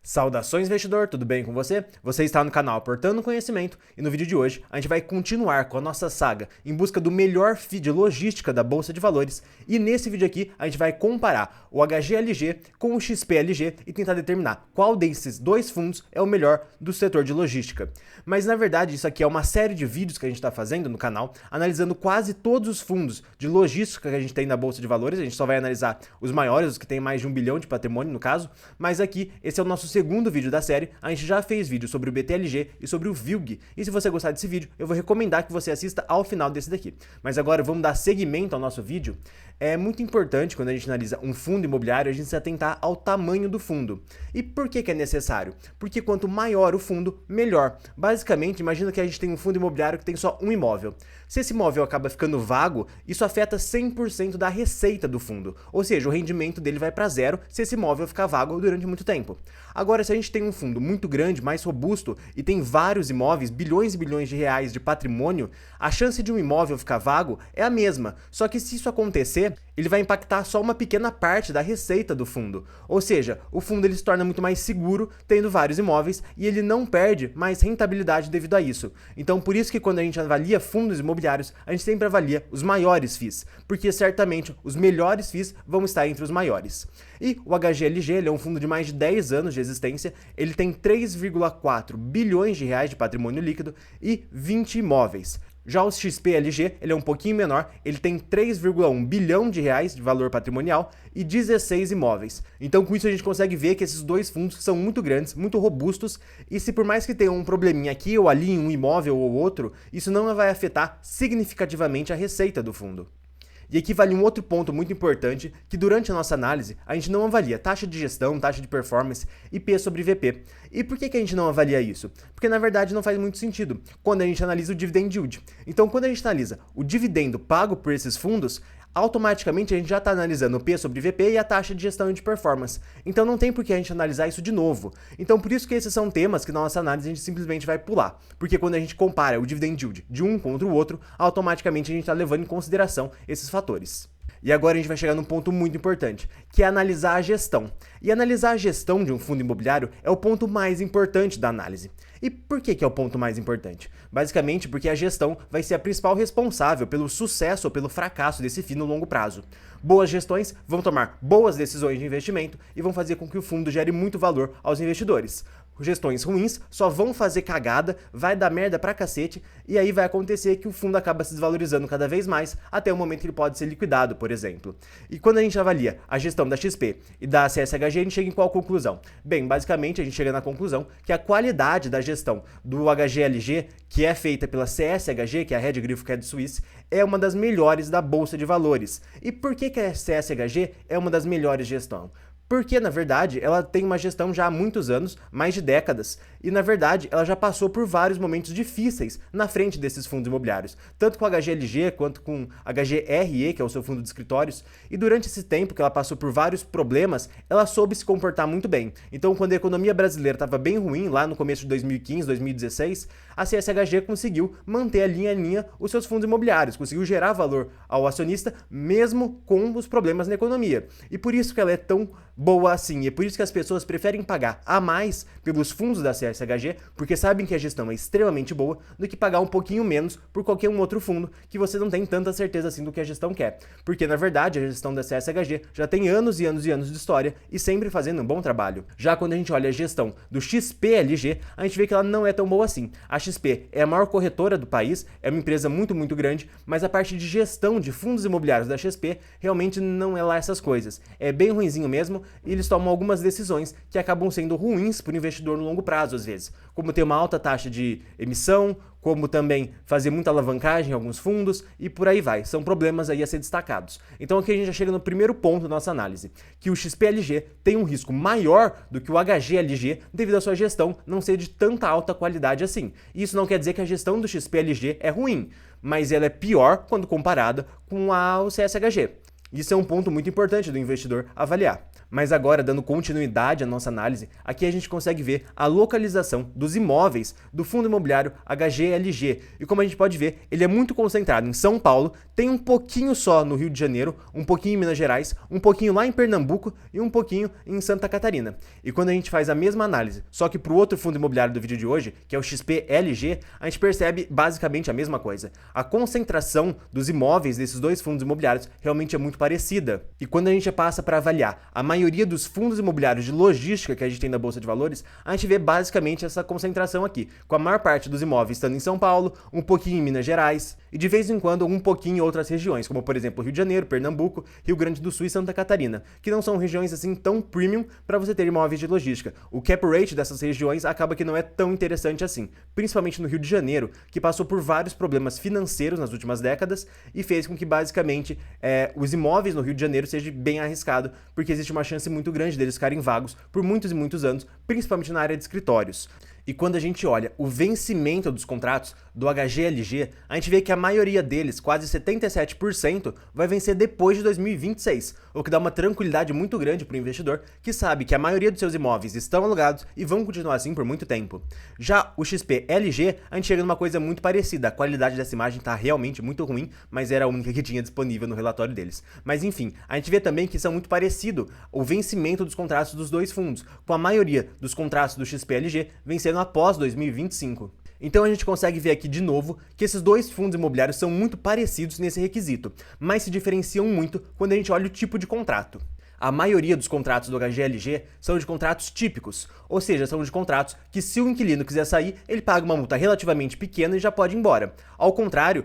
Saudações, investidor, tudo bem com você? Você está no canal Portando Conhecimento e no vídeo de hoje a gente vai continuar com a nossa saga em busca do melhor feed logística da Bolsa de Valores e nesse vídeo aqui a gente vai comparar o HGLG com o XPLG e tentar determinar qual desses dois fundos é o melhor do setor de logística. Mas na verdade isso aqui é uma série de vídeos que a gente está fazendo no canal analisando quase todos os fundos de logística que a gente tem na Bolsa de Valores. A gente só vai analisar os maiores, os que têm mais de 1 bilhão de patrimônio no caso, mas aqui esse é o nosso segundo vídeo da série. A gente já fez vídeo sobre o BTLG e sobre o VILG, e se você gostar desse vídeo, eu vou recomendar que você assista ao final desse daqui. Mas agora vamos dar seguimento ao nosso vídeo. É muito importante, quando a gente analisa um fundo imobiliário, a gente se atentar ao tamanho do fundo. E por que é necessário? Porque quanto maior o fundo, melhor. Basicamente, imagina que a gente tem um fundo imobiliário que tem só um imóvel. Se esse imóvel acaba ficando vago, isso afeta 100% da receita do fundo. Ou seja, o rendimento dele vai para zero se esse imóvel ficar vago durante muito tempo. Agora, se a gente tem um fundo muito grande, mais robusto, e tem vários imóveis, bilhões e bilhões de reais de patrimônio, a chance de um imóvel ficar vago é a mesma. Só que se isso acontecer, ele vai impactar só uma pequena parte da receita do fundo. Ou seja, o fundo ele se torna muito mais seguro tendo vários imóveis e ele não perde mais rentabilidade devido a isso. Então, por isso que quando a gente avalia fundos imobiliários, a gente sempre avalia os maiores FIIs, porque certamente os melhores FIIs vão estar entre os maiores. E o HGLG ele é um fundo de mais de 10 anos de existência, ele tem 3,4 bilhões de reais de patrimônio líquido e 20 imóveis. Já o XPLG, ele é um pouquinho menor, ele tem 3,1 bilhão de reais de valor patrimonial e 16 imóveis. Então com isso a gente consegue ver que esses dois fundos são muito grandes, muito robustos, e se por mais que tenha um probleminha aqui ou ali em um imóvel ou outro, isso não vai afetar significativamente a receita do fundo. E aqui vale um outro ponto muito importante, que durante a nossa análise, a gente não avalia taxa de gestão, taxa de performance e P sobre VP. E por que a gente não avalia isso? Porque na verdade não faz muito sentido quando a gente analisa o dividend yield. Então quando a gente analisa o dividendo pago por esses fundos, automaticamente a gente já está analisando o P sobre VP e a taxa de gestão e de performance. Então não tem por que a gente analisar isso de novo. Então por isso que esses são temas que na nossa análise a gente simplesmente vai pular. Porque quando a gente compara o dividend yield de um contra o outro, automaticamente a gente está levando em consideração esses fatores. E agora a gente vai chegar num ponto muito importante, que é analisar a gestão. E analisar a gestão de um fundo imobiliário é o ponto mais importante da análise. E por que é o ponto mais importante? Basicamente porque a gestão vai ser a principal responsável pelo sucesso ou pelo fracasso desse FII no longo prazo. Boas gestões vão tomar boas decisões de investimento e vão fazer com que o fundo gere muito valor aos investidores. Gestões ruins só vão fazer cagada, vai dar merda pra cacete, e aí vai acontecer que o fundo acaba se desvalorizando cada vez mais, até o momento que ele pode ser liquidado, por exemplo. E quando a gente avalia a gestão da XP e da CSHG, a gente chega em qual conclusão? Bem, basicamente a gente chega na conclusão que a qualidade da gestão do HGLG, que é feita pela CSHG, que é a Red Grifo Credit Suisse, é uma das melhores da Bolsa de Valores. E por que a CSHG é uma das melhores gestões? Porque, na verdade, ela tem uma gestão já há muitos anos, mais de décadas, e, na verdade, ela já passou por vários momentos difíceis na frente desses fundos imobiliários, tanto com a HGLG quanto com a HGRE, que é o seu fundo de escritórios, e durante esse tempo que ela passou por vários problemas, ela soube se comportar muito bem. Então, quando a economia brasileira estava bem ruim, lá no começo de 2015, 2016, a CSHG conseguiu manter a linha os seus fundos imobiliários, conseguiu gerar valor ao acionista, mesmo com os problemas na economia. E por isso que ela é tão boa assim, é por isso que as pessoas preferem pagar a mais pelos fundos da CSHG, porque sabem que a gestão é extremamente boa, do que pagar um pouquinho menos por qualquer um outro fundo que você não tem tanta certeza assim do que a gestão quer. Porque na verdade a gestão da CSHG já tem anos e anos e anos de história e sempre fazendo um bom trabalho. Já quando a gente olha a gestão do XPLG, a gente vê que ela não é tão boa assim. A XP é a maior corretora do país, é uma empresa muito grande, mas a parte de gestão de fundos imobiliários da XP realmente não é lá essas coisas. É bem ruinzinho mesmo, e eles tomam algumas decisões que acabam sendo ruins para o investidor no longo prazo, às vezes, como ter uma alta taxa de emissão, como também fazer muita alavancagem em alguns fundos e por aí vai. São problemas aí a ser destacados. Então aqui a gente já chega no primeiro ponto da nossa análise, que o XPLG tem um risco maior do que o HGLG devido à sua gestão não ser de tanta alta qualidade assim. Isso não quer dizer que a gestão do XPLG é ruim, mas ela é pior quando comparada com o CSHG. Isso é um ponto muito importante do investidor avaliar. Mas agora, dando continuidade à nossa análise, aqui a gente consegue ver a localização dos imóveis do fundo imobiliário HGLG. E como a gente pode ver, ele é muito concentrado em São Paulo, tem um pouquinho só no Rio de Janeiro, um pouquinho em Minas Gerais, um pouquinho lá em Pernambuco e um pouquinho em Santa Catarina. E quando a gente faz a mesma análise, só que para o outro fundo imobiliário do vídeo de hoje, que é o XPLG, a gente percebe basicamente a mesma coisa. A concentração dos imóveis desses dois fundos imobiliários realmente é muito parecida. E quando a gente passa para avaliar a maioria dos fundos imobiliários de logística que a gente tem na Bolsa de Valores, a gente vê basicamente essa concentração aqui, com a maior parte dos imóveis estando em São Paulo, um pouquinho em Minas Gerais e de vez em quando um pouquinho em outras regiões, como por exemplo Rio de Janeiro, Pernambuco, Rio Grande do Sul e Santa Catarina, que não são regiões assim tão premium para você ter imóveis de logística. O cap rate dessas regiões acaba que não é tão interessante assim, principalmente no Rio de Janeiro, que passou por vários problemas financeiros nas últimas décadas e fez com que basicamente os imóveis no Rio de Janeiro sejam bem arriscados, porque existe uma chance muito grande deles ficarem vagos por muitos e muitos anos, principalmente na área de escritórios. E quando a gente olha o vencimento dos contratos do HGLG, a gente vê que a maioria deles, quase 77%, vai vencer depois de 2026, o que dá uma tranquilidade muito grande para o investidor, que sabe que a maioria dos seus imóveis estão alugados e vão continuar assim por muito tempo. Já o XPLG, a gente chega numa coisa muito parecida, a qualidade dessa imagem está realmente muito ruim, mas era a única que tinha disponível no relatório deles. Mas enfim, a gente vê também que são muito parecido o vencimento dos contratos dos dois fundos, com a maioria dos contratos do XPLG vencendo após 2025. Então a gente consegue ver aqui de novo que esses dois fundos imobiliários são muito parecidos nesse requisito, mas se diferenciam muito quando a gente olha o tipo de contrato. A maioria dos contratos do HGLG são de contratos típicos, ou seja, são de contratos que se o inquilino quiser sair, ele paga uma multa relativamente pequena e já pode ir embora. Ao contrário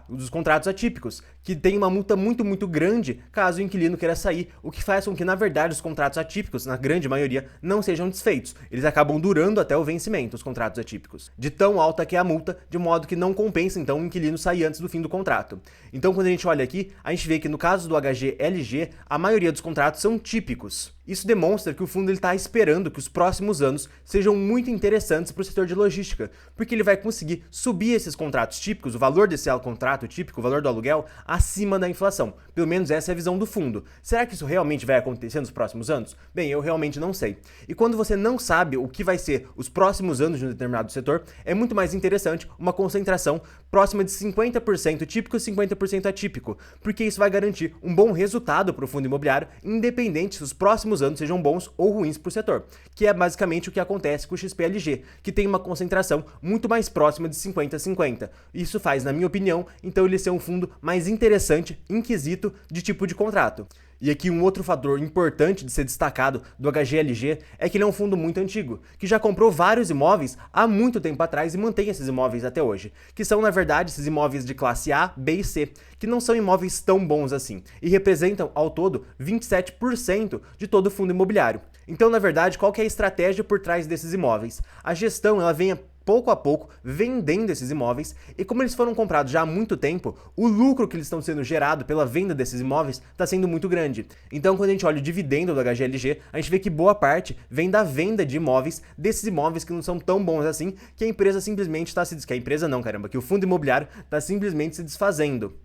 dos contratos atípicos, que tem uma multa muito grande caso o inquilino queira sair, o que faz com que, na verdade, os contratos atípicos, na grande maioria, não sejam desfeitos. Eles acabam durando até o vencimento, os contratos atípicos. De tão alta que é a multa, de modo que não compensa, então, o inquilino sair antes do fim do contrato. Então, quando a gente olha aqui, a gente vê que no caso do HGLG, a maioria dos contratos são típicos. Isso demonstra que o fundo está esperando que os próximos anos sejam muito interessantes para o setor de logística, porque ele vai conseguir subir esses contratos típicos, o valor desse contrato típico, o valor do aluguel, acima da inflação. Pelo menos essa é a visão do fundo. Será que isso realmente vai acontecer nos próximos anos? Bem, eu realmente não sei. E quando você não sabe o que vai ser os próximos anos de um determinado setor, é muito mais interessante uma concentração próxima de 50% típico e 50% atípico, porque isso vai garantir um bom resultado para o fundo imobiliário, independente se os próximos anos sejam bons ou ruins para o setor, que é basicamente o que acontece com o XPLG, que tem uma concentração muito mais próxima de 50-50. Isso faz, na minha opinião, então ele ser um fundo mais interessante em quesito de tipo de contrato. E aqui um outro fator importante de ser destacado do HGLG é que ele é um fundo muito antigo, que já comprou vários imóveis há muito tempo atrás e mantém esses imóveis até hoje, que são, na verdade, esses imóveis de classe A, B e C, que não são imóveis tão bons assim, e representam, ao todo, 27% de todo o fundo imobiliário. Então, na verdade, qual que é a estratégia por trás desses imóveis? A gestão, ela vem pouco a pouco vendendo esses imóveis, e como eles foram comprados já há muito tempo, o lucro que eles estão sendo gerado pela venda desses imóveis está sendo muito grande. Então, quando a gente olha o dividendo do HGLG, a gente vê que boa parte vem da venda de imóveis, desses imóveis que não são tão bons assim, que a empresa simplesmente que o fundo imobiliário está simplesmente se desfazendo.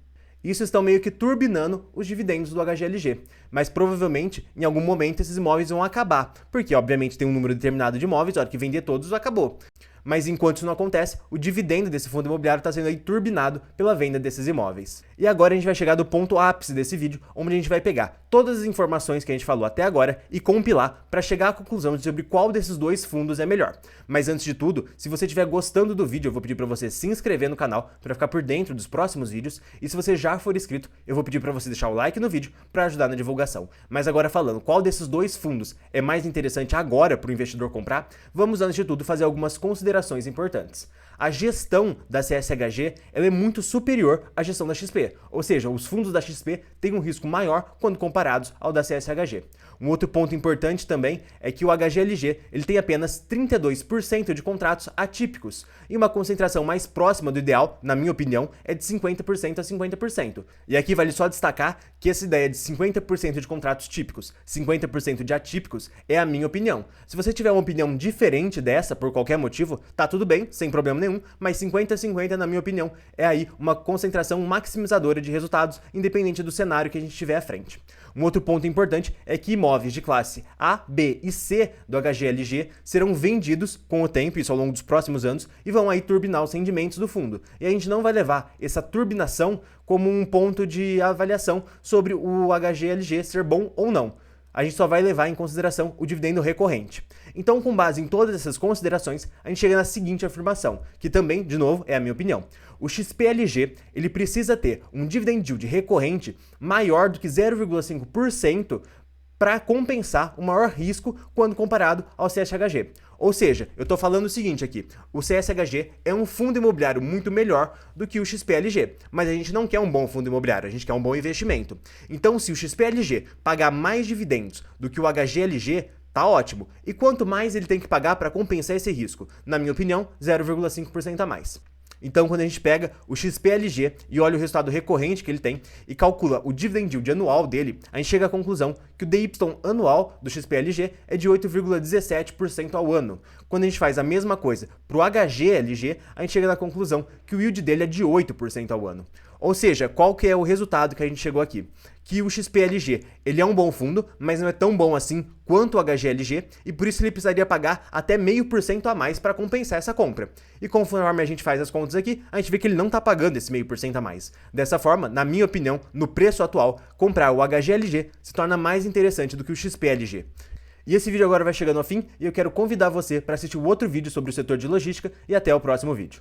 Isso estão meio que turbinando os dividendos do HGLG, mas provavelmente em algum momento esses imóveis vão acabar, porque obviamente tem um número determinado de imóveis, a hora que vender todos acabou. Mas enquanto isso não acontece, o dividendo desse fundo imobiliário está sendo aí turbinado pela venda desses imóveis. E agora a gente vai chegar do ponto ápice desse vídeo, onde a gente vai pegar todas as informações que a gente falou até agora e compilar para chegar à conclusão sobre qual desses dois fundos é melhor. Mas antes de tudo, se você estiver gostando do vídeo, eu vou pedir para você se inscrever no canal para ficar por dentro dos próximos vídeos, e se você já for inscrito, eu vou pedir para você deixar o like no vídeo para ajudar na divulgação. Mas agora falando, qual desses dois fundos é mais interessante agora para o investidor comprar, vamos antes de tudo fazer algumas considerações importantes. A gestão da CSHG ela é muito superior à gestão da XP, ou seja, os fundos da XP têm um risco maior quando comparados ao da CSHG. Um outro ponto importante também é que o HGLG ele tem apenas 32% de contratos atípicos, e uma concentração mais próxima do ideal, na minha opinião, é de 50% a 50%. E aqui vale só destacar que essa ideia de 50% de contratos típicos, 50% de atípicos, é a minha opinião. Se você tiver uma opinião diferente dessa, por qualquer motivo, tá tudo bem, sem problema nenhum, mas 50-50, na minha opinião, é aí uma concentração maximizadora de resultados, independente do cenário que a gente tiver à frente. Um outro ponto importante é que imóveis de classe A, B e C do HGLG serão vendidos com o tempo, isso ao longo dos próximos anos, e vão aí turbinar os rendimentos do fundo. E a gente não vai levar essa turbinação como um ponto de avaliação sobre o HGLG ser bom ou não. A gente só vai levar em consideração o dividendo recorrente. Então, com base em todas essas considerações, a gente chega na seguinte afirmação, que também, de novo, é a minha opinião. O XPLG, ele precisa ter um dividend yield recorrente maior do que 0,5% para compensar o maior risco quando comparado ao CSHG. Ou seja, eu estou falando o seguinte aqui, o CSHG é um fundo imobiliário muito melhor do que o XPLG, mas a gente não quer um bom fundo imobiliário, a gente quer um bom investimento. Então, se o XPLG pagar mais dividendos do que o HGLG, tá ótimo. E quanto mais ele tem que pagar para compensar esse risco? Na minha opinião, 0,5% a mais. Então, quando a gente pega o XPLG e olha o resultado recorrente que ele tem e calcula o dividend yield anual dele, a gente chega à conclusão que o DY anual do XPLG é de 8,17% ao ano. Quando a gente faz a mesma coisa para o HGLG, a gente chega na conclusão que o yield dele é de 8% ao ano. Ou seja, qual que é o resultado que a gente chegou aqui? Que o XPLG, ele é um bom fundo, mas não é tão bom assim quanto o HGLG, e por isso ele precisaria pagar até 0,5% a mais para compensar essa compra. E conforme a gente faz as contas aqui, a gente vê que ele não está pagando esse 0,5% a mais. Dessa forma, na minha opinião, no preço atual, comprar o HGLG se torna mais interessante do que o XPLG. E esse vídeo agora vai chegando ao fim, e eu quero convidar você para assistir o outro vídeo sobre o setor de logística, e até o próximo vídeo.